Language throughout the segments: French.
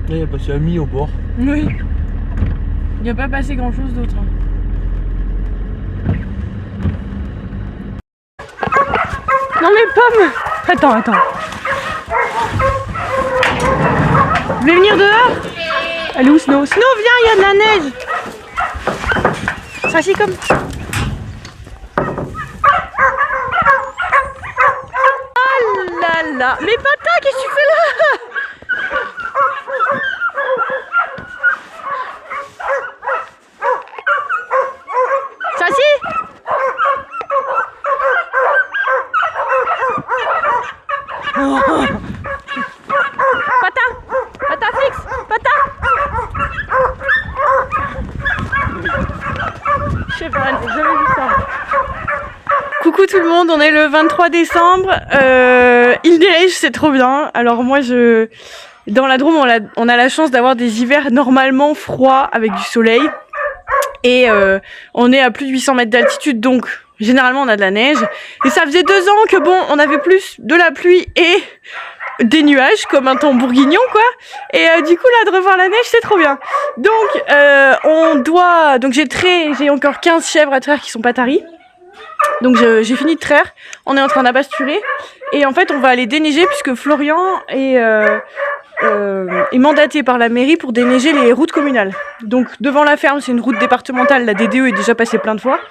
Là, il y a passé Ami au bord. Oui. Il n'y a pas passé grand chose d'autre. Non mais Pomme! Attends. Vous voulez venir dehors? Elle est où Snow? Snow, viens, il y a de la neige! Ça, c'est comme... Oh là là! Mais Pata, qu'est-ce que tu fais là? Ça, si? Pata fixe, Pata. Je sais pas, j'ai jamais vu ça. Coucou tout le monde, on est le 23 décembre. Il neige, c'est trop bien. Alors moi, dans la Drôme, on a la chance d'avoir des hivers normalement froids avec du soleil. Et on est à plus de 800 mètres d'altitude, donc généralement on a de la neige. Et ça faisait 2 ans que bon, on avait plus de la pluie et des nuages, comme un temps bourguignon quoi. Et du coup là, de revoir la neige, c'est trop bien. Donc donc j'ai encore 15 chèvres à traire qui sont pas taries. Donc j'ai fini de traire. On est en train d'abasturer. Et en fait, on va aller déneiger puisque Florian est mandaté par la mairie pour déneiger les routes communales. Donc devant la ferme, c'est une route départementale, la DDE est déjà passée plein de fois.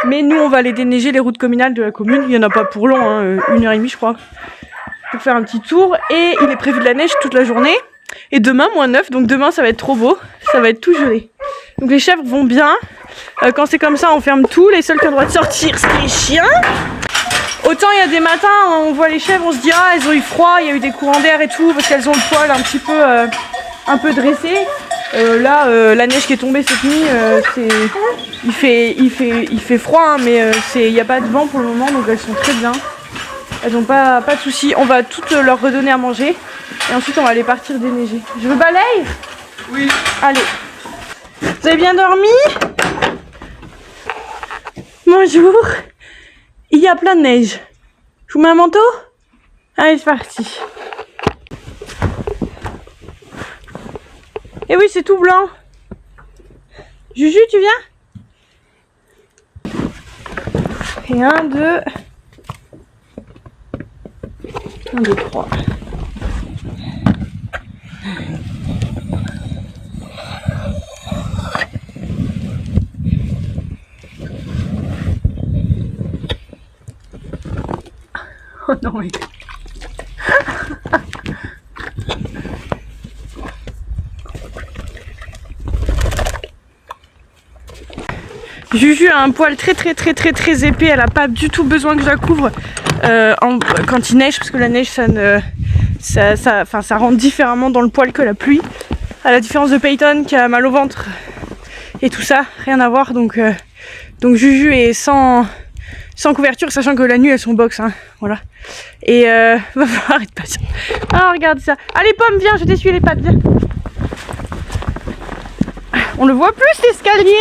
Mais nous, on va aller déneiger les routes communales de la commune. Il n'y en a pas pour long, hein, 1h30 je crois, pour faire un petit tour. Et il est prévu de la neige toute la journée. Et demain, -9, donc demain ça va être trop beau, ça va être tout gelé. Donc les chèvres vont bien. Quand c'est comme ça, on ferme tout. Les seuls qui ont le droit de sortir, c'est les chiens. Autant il y a des matins, on voit les chèvres, on se dit ah elles ont eu froid, il y a eu des courants d'air et tout, parce qu'elles ont le poil un peu dressé. Là, la neige qui est tombée cette nuit, il fait froid, hein, mais il n'y a pas de vent pour le moment, donc elles sont très bien. Elles n'ont pas de soucis. On va toutes leur redonner à manger et ensuite on va aller partir déneiger. Je veux balayer? Oui. Allez. Vous avez bien dormi? Bonjour. Il y a plein de neige. Je vous mets un manteau? Allez, c'est parti. Eh oui, c'est tout blanc. Juju, tu viens? Et 1, 2... 1, 2, 3. Oh non mais... Juju a un poil très épais, elle a pas du tout besoin que je la couvre quand il neige, parce que la neige ça rentre différemment dans le poil que la pluie. À la différence de Peyton qui a mal au ventre et tout ça, rien à voir, donc Juju est sans couverture, sachant que la nuit elles sont box, hein, voilà. Et va falloir être patient. Ah, regarde ça. Allez Pomme, viens, je t'essuie les pattes, viens. On le voit plus cet escalier.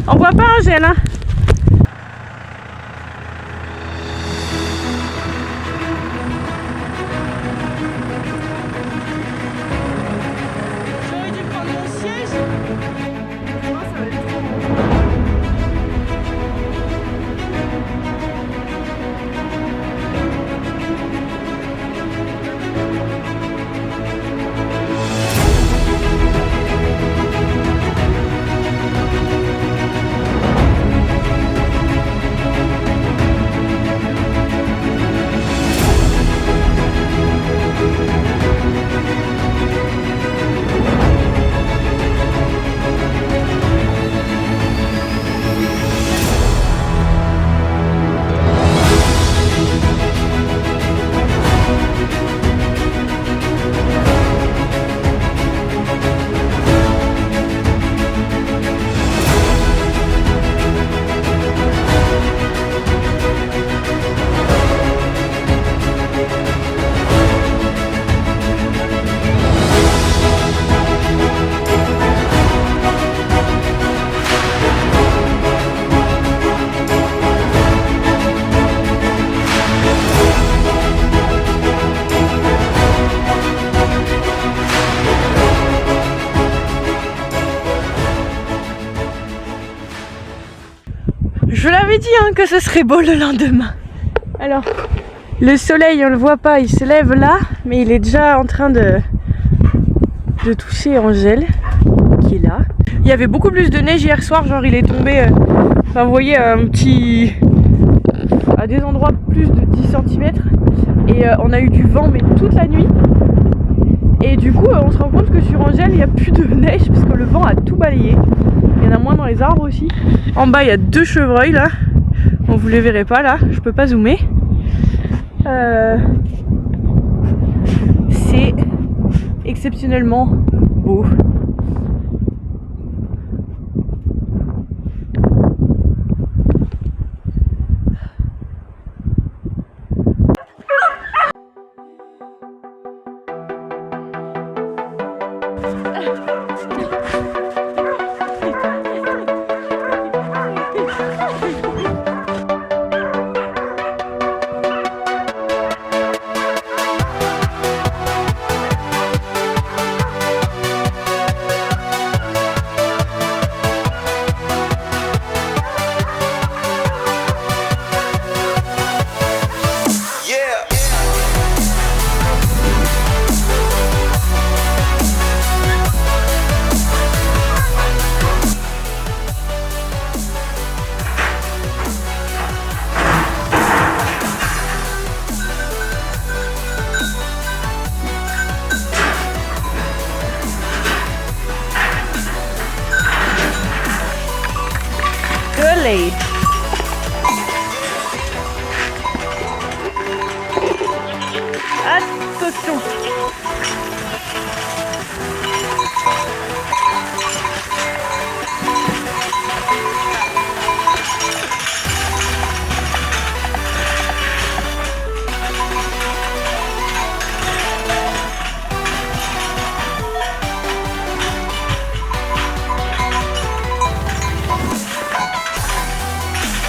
On voit pas Angèle, hein. J'aurais dû prendre mon siège. Moi, ça va être trop bon. avais dit hein, que ce serait beau le lendemain. Alors, le soleil on le voit pas, il se lève là, mais il est déjà en train de toucher Angèle, qui est là. Il y avait beaucoup plus de neige hier soir, genre il est tombé, enfin vous voyez un petit, à des endroits plus de 10 cm. Et on a eu du vent mais toute la nuit. Et du coup on se rend compte que sur Angèle il n'y a plus de neige parce que le vent a tout balayé. Il y en a moins dans les arbres aussi. En bas il y a 2 chevreuils là. Bon, vous les verrez pas là, je peux pas zoomer. C'est exceptionnellement beau.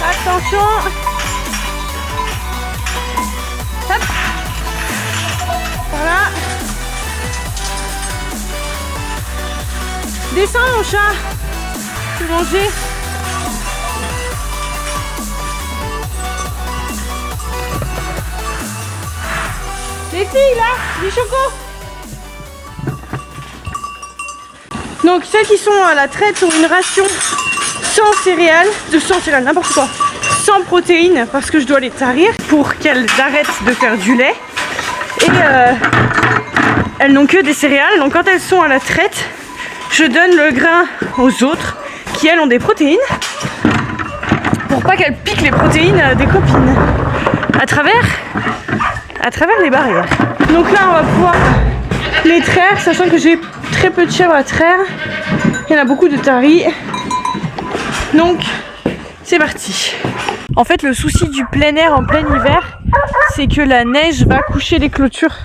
Attention. Attention. Hop. Voilà. Descends mon chat. Tu veux manger? Les filles là, du choco. Donc celles qui sont à la traite ont une ration sans céréales, n'importe quoi, sans protéines parce que je dois les tarir pour qu'elles arrêtent de faire du lait. Et elles n'ont que des céréales, donc quand elles sont à la traite, je donne le grain aux autres qui elles ont des protéines pour pas qu'elles piquent les protéines des copines à travers les barrières. Donc là on va pouvoir les traire, sachant que j'ai très peu de chèvres à traire, il y en a beaucoup de taris. Donc c'est parti. En fait le souci du plein air en plein hiver, c'est que la neige va coucher les clôtures.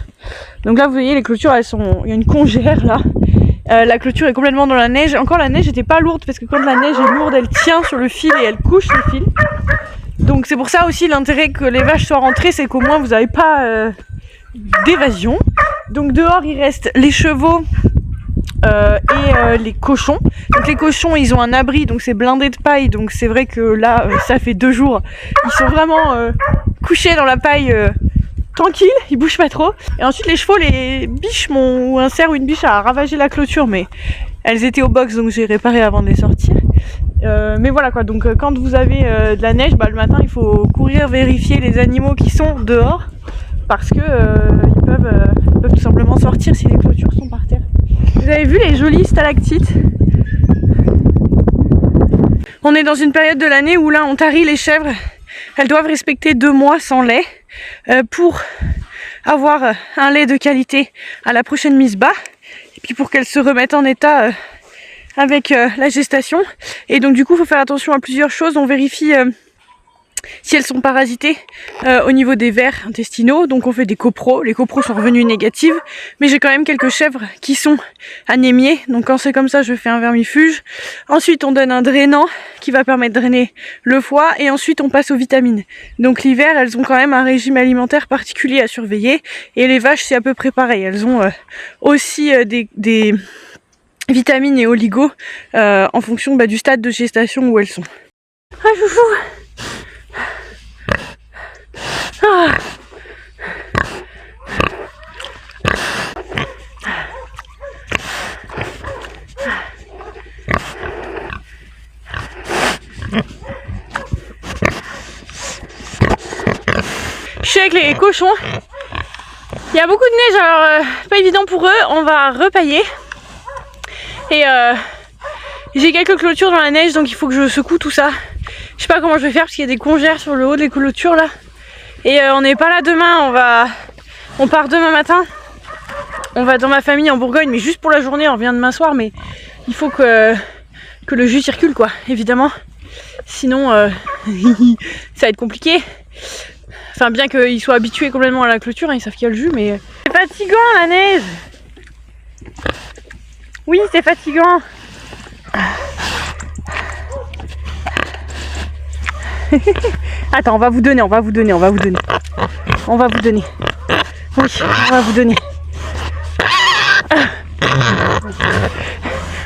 Donc là vous voyez les clôtures elles sont, il y a une congère là. La clôture est complètement dans la neige. Encore la neige n'était pas lourde parce que quand la neige est lourde elle tient sur le fil et elle couche le fil. Donc c'est pour ça aussi l'intérêt que les vaches soient rentrées, c'est qu'au moins vous n'avez pas d'évasion. Donc dehors il reste les chevaux et les cochons. Donc les cochons ils ont un abri, donc c'est blindé de paille, donc c'est vrai que là ça fait 2 jours, ils sont vraiment couchés dans la paille tranquille, ils bougent pas trop. Et ensuite les chevaux, les biches, un cerf ou une biche a ravagé la clôture, mais elles étaient au box donc j'ai réparé avant de les sortir. Mais voilà quoi, donc quand vous avez de la neige, le matin il faut courir vérifier les animaux qui sont dehors parce que ils peuvent tout simplement sortir si les clôtures sont par terre. Vous avez vu les jolies stalactites? On est dans une période de l'année où là on tarit les chèvres. Elles doivent respecter 2 mois sans lait pour avoir un lait de qualité à la prochaine mise bas. Et puis pour qu'elles se remettent en état avec la gestation. Et donc du coup il faut faire attention à plusieurs choses. On vérifie si elles sont parasitées au niveau des vers intestinaux, donc on fait des copros. Les copros sont revenus négatives, mais j'ai quand même quelques chèvres qui sont anémiées, donc quand c'est comme ça je fais un vermifuge. Ensuite on donne un drainant qui va permettre de drainer le foie, et ensuite on passe aux vitamines. Donc l'hiver elles ont quand même un régime alimentaire particulier à surveiller, et les vaches c'est à peu près pareil, elles ont aussi des vitamines et oligos en fonction du stade de gestation où elles sont. Ah chouchou, Ah. Je suis avec les cochons. Il y a beaucoup de neige, alors pas évident pour eux. On va repailler. Et j'ai quelques clôtures dans la neige, donc il faut que je secoue tout ça. Je sais pas comment je vais faire parce qu'il y a des congères sur le haut des clôtures là. Et on n'est pas là demain, on part demain matin. On va dans ma famille en Bourgogne, mais juste pour la journée, on revient demain soir. Mais il faut que le jus circule quoi, évidemment. Sinon ça va être compliqué. Enfin, bien qu'ils soient habitués complètement à la clôture, hein, ils savent qu'il y a le jus, mais... C'est fatigant la neige. Oui, c'est fatigant. Attends, on va vous donner. Oui, on va vous donner.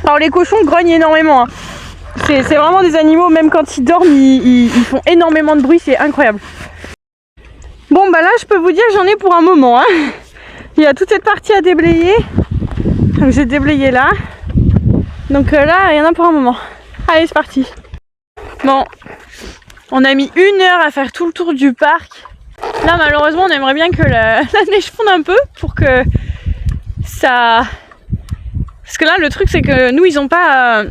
Alors les cochons grognent énormément. Hein. C'est vraiment des animaux, même quand ils dorment, ils font énormément de bruit, c'est incroyable. Bon bah là je peux vous dire j'en ai pour un moment. Hein. Il y a toute cette partie à déblayer. Donc j'ai déblayé là. Donc là il y en a pour un moment. Allez c'est parti. Bon, on a mis 1 heure à faire tout le tour du parc. Là malheureusement on aimerait bien que la neige fonde un peu pour que ça... Parce que là le truc c'est que nous ils ont pas...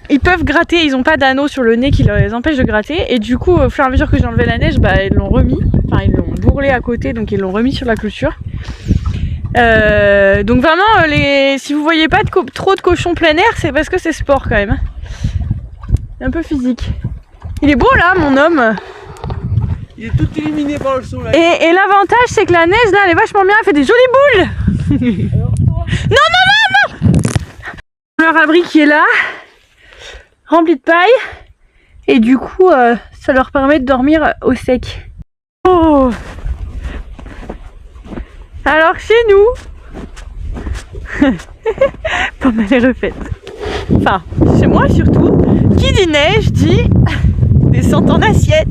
Ils peuvent gratter, ils n'ont pas d'anneau sur le nez qui les empêche de gratter. Et du coup au fur et à mesure que j'ai enlevé la neige, bah ils l'ont remis. Enfin ils l'ont bourrelé à côté, donc ils l'ont remis sur la clôture. Donc vraiment si vous voyez pas trop de cochons plein air, c'est parce que c'est sport quand même. Un peu physique. Il est beau là mon homme. Il est tout éliminé par le soleil. Et l'avantage c'est que la neige là elle est vachement bien, elle fait des jolies boules. Non. Leur abri qui est là, rempli de paille. Et du coup ça leur permet de dormir au sec. Oh. Alors chez nous, pas mal les refaites. Enfin, chez moi surtout, qui dit neige dit descente en assiette.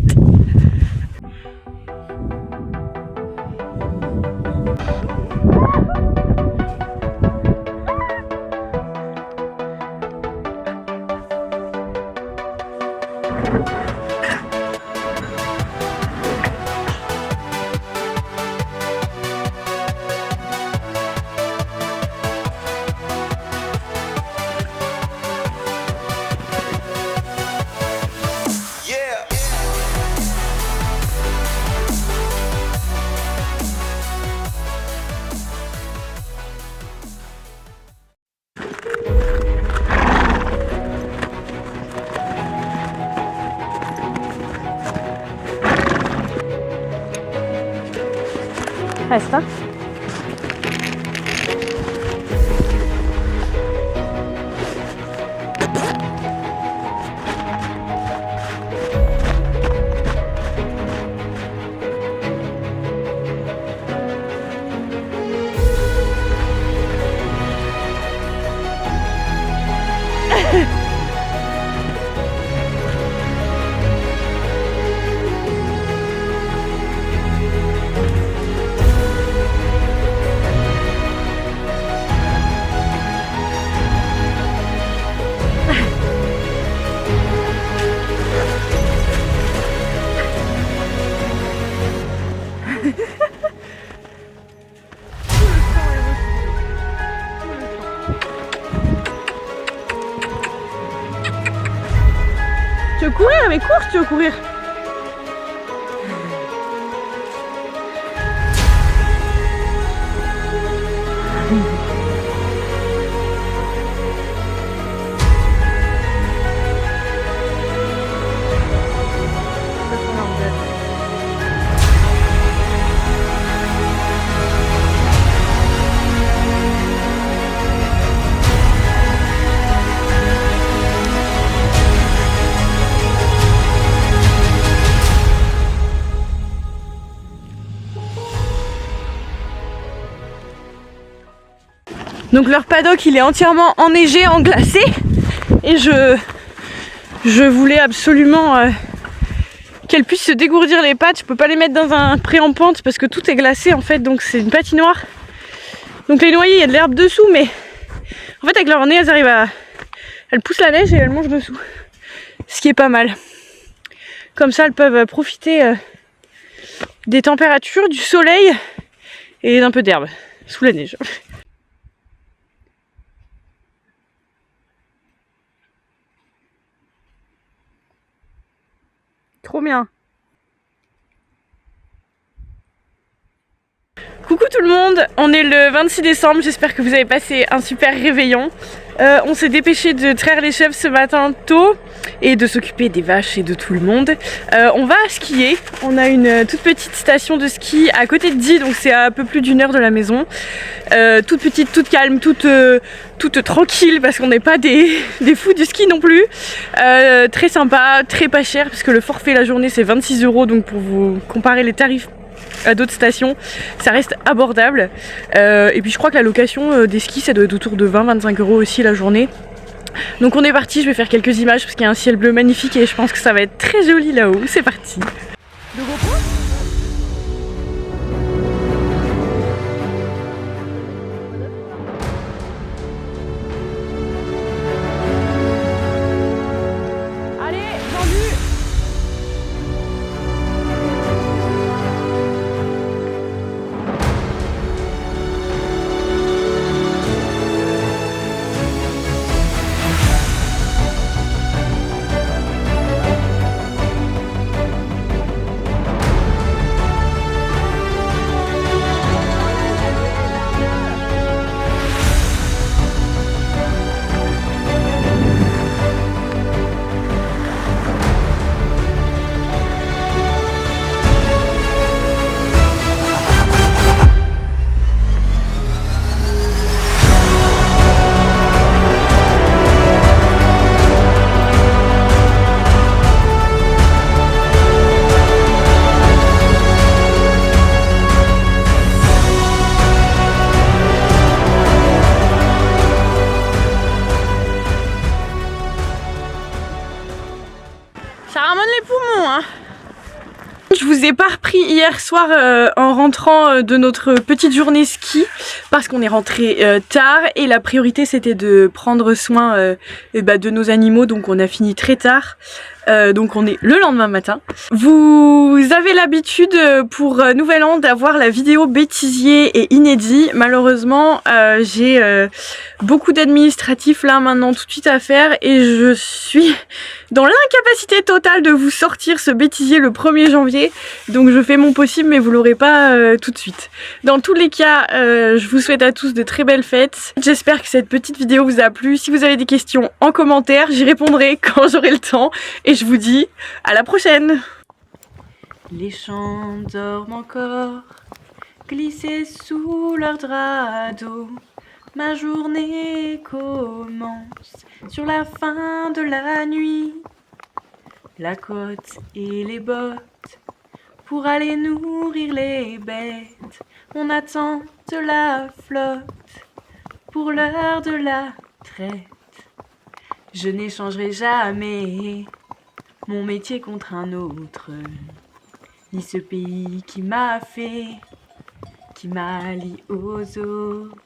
Reste pas. Tu veux courir? Mais cours si tu veux courir. Donc leur paddock il est entièrement enneigé, englacé. Et je voulais absolument qu'elle puisse se dégourdir les pattes. Je peux pas les mettre dans un pré en pente parce que tout est glacé en fait, donc c'est une patinoire. Donc les noyers, il y a de l'herbe dessous, mais en fait avec leur nez, elles poussent la neige et elles mangent dessous. Ce qui est pas mal. Comme ça, elles peuvent profiter des températures, du soleil et d'un peu d'herbe sous la neige. Trop bien. Coucou tout le monde, on est le 26 décembre, j'espère que vous avez passé un super réveillon. On s'est dépêché de traire les chèvres ce matin tôt et de s'occuper des vaches et de tout le monde. On va skier, on a une toute petite station de ski à côté de Die, donc c'est à un peu plus d'1 heure de la maison. Toute petite, toute calme, toute tranquille parce qu'on n'est pas des fous du ski non plus. Très sympa, très pas cher parce que le forfait la journée c'est 26 €, donc pour vous comparer les tarifs à d'autres stations, ça reste abordable. Et puis je crois que la location des skis, ça doit être autour de 20-25 € aussi la journée. Donc on est parti, je vais faire quelques images parce qu'il y a un ciel bleu magnifique et je pense que ça va être très joli là-haut. C'est parti. Ça ramène les poumons, hein. Je vous ai pas repris hier soir en rentrant de notre petite journée ski parce qu'on est rentré tard et la priorité c'était de prendre soin de nos animaux, donc on a fini très tard. Donc on est le lendemain matin. Vous avez l'habitude pour Nouvel An d'avoir la vidéo bêtisier et inédit. Malheureusement j'ai beaucoup d'administratifs là maintenant tout de suite à faire et je suis dans l'incapacité totale de vous sortir ce bêtisier le 1er janvier. Donc je fais mon possible mais vous l'aurez pas tout de suite. Dans tous les cas je vous souhaite à tous de très belles fêtes. J'espère que cette petite vidéo vous a plu. Si vous avez des questions en commentaire, j'y répondrai quand j'aurai le temps. Et je vous dis à la prochaine. Les champs dorment encore, glissés sous leur drap d'eau. Ma journée commence sur la fin de la nuit. La côte et les bottes pour aller nourrir les bêtes. On attend de la flotte pour l'heure de la traite. Je n'échangerai jamais mon métier contre un autre, ni ce pays qui m'a fait, qui m'a lié aux autres.